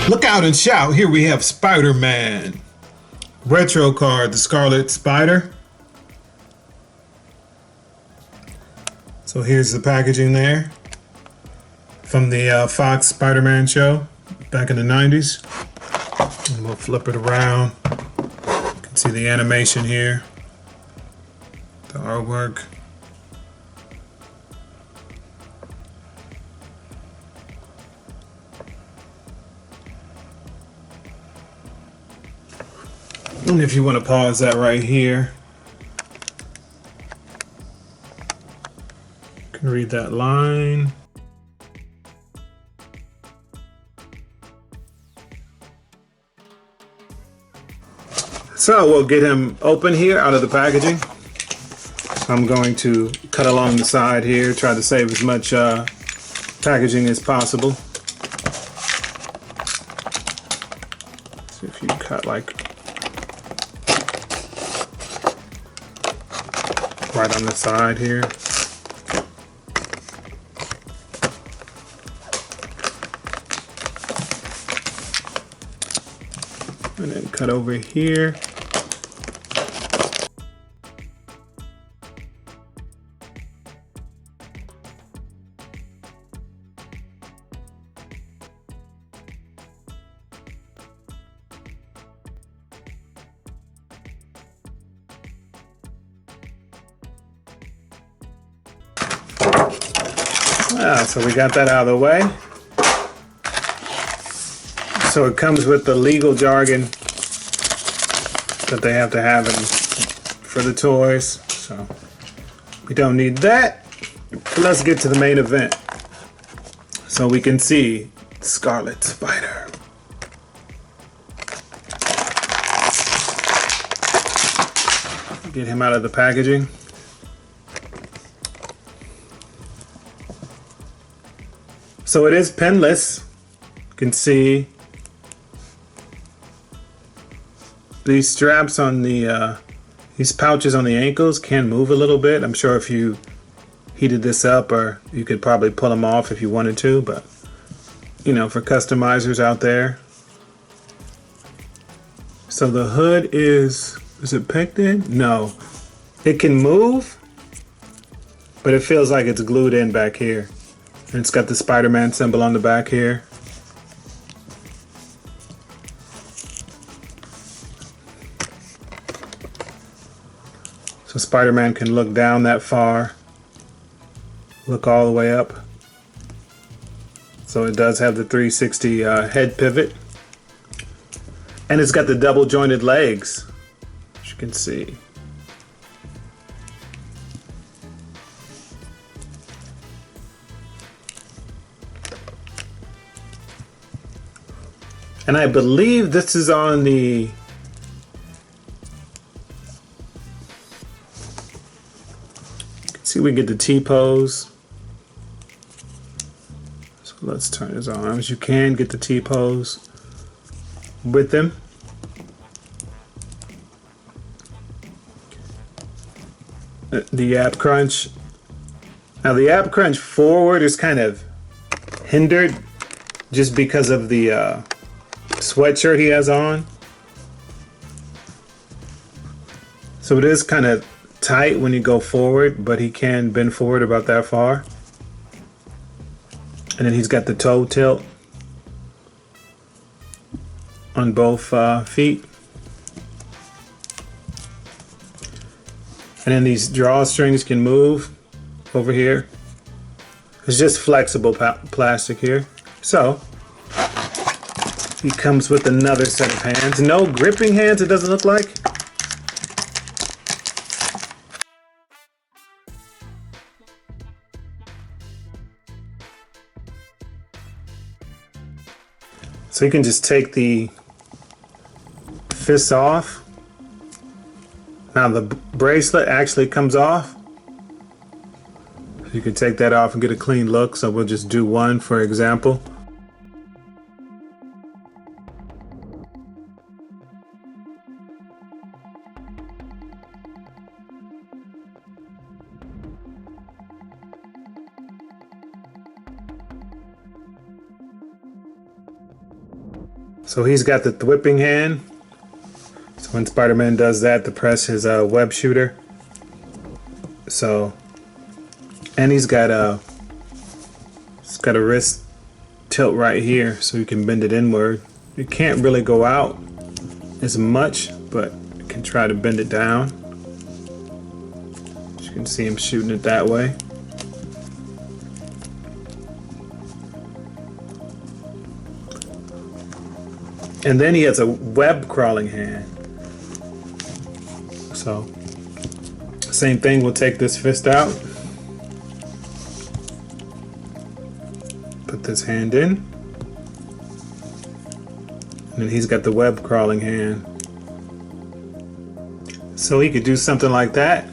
Look out and shout. Here we have Spider-Man. Retro card, the Scarlet Spider. So here's the packaging there from the Fox Spider-Man show back in the 90s. And we'll flip it around. You can see the animation here, the artwork. And if you want to pause that right here, you can read that line. So we'll get him open here out of the packaging. I'm going to cut along the side here, try to save as much packaging as possible. So if you cut like right on the side here. And then cut over here. So we got that out of the way. So it comes with the legal jargon that they have to have for the toys. So we don't need that. Let's get to the main event. So we can see Scarlet Spider. Get him out of the packaging. So it is pinless. You can see these straps on the these pouches on the ankles can move a little bit. I'm sure if you heated this up, or you could probably pull them off if you wanted to, but you know, for customizers out there. So the hood is it picked in? No. It can move, but it feels like it's glued in back here. And it's got the Spider-Man symbol on the back here. So Spider-Man can look down that far, look all the way up. So it does have the 360 head pivot. And it's got the double jointed legs, as you can see. And I believe this is on the see, we get the T-pose. So let's turn his arms. You can get the T-pose with them. The ab crunch. Now the ab crunch forward is kind of hindered just because of the sweatshirt he has on. So it is kind of tight when you go forward, but he can bend forward about that far. And then he's got the toe tilt on both feet. And then these drawstrings can move over here. It's just flexible plastic here. So he comes with another set of hands. No gripping hands, it doesn't look like. So you can just take the fists off. Now the bracelet actually comes off. You can take that off and get a clean look. So we'll just do one for example. So he's got the whipping hand. So when Spider-Man does that to press his web shooter. So, and he's got a wrist tilt right here, so you can bend it inward. You can't really go out as much, but you can try to bend it down. You can see him shooting it that way. And then he has a web crawling hand. So, same thing, we'll take this fist out. Put this hand in. And then he's got the web crawling hand. So he could do something like that.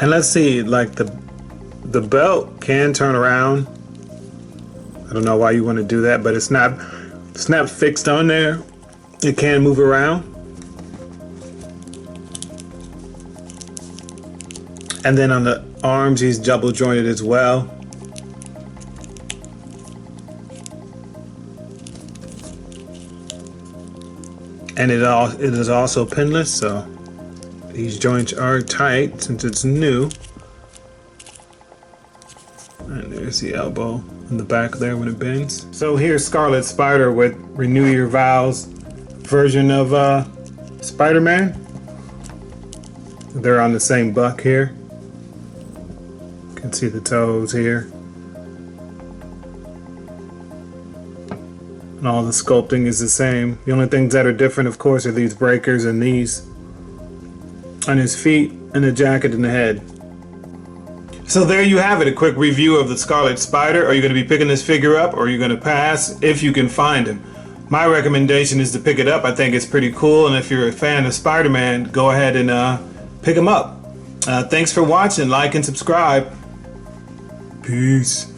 And let's see, like the belt can turn around. I don't know why you want to do that, but it's not fixed on there. It can move around. And then on the arms, he's double jointed as well. And it is also pinless, so these joints are tight since it's new. And there's the elbow in the back there when it bends. So here's Scarlet Spider with Renew Your Vows version of Spider-Man. They're on the same buck here. You can see the toes here. And all the sculpting is the same. The only things that are different, of course, are these breakers and these on his feet and the jacket and the head. So there you have it, a quick review of the Scarlet Spider. Are you going to be picking this figure up, or are you going to pass if you can find him? My recommendation is to pick it up. I think it's pretty cool, and if you're a fan of Spider-Man, go ahead and pick him up. Thanks for watching. Like and subscribe. Peace.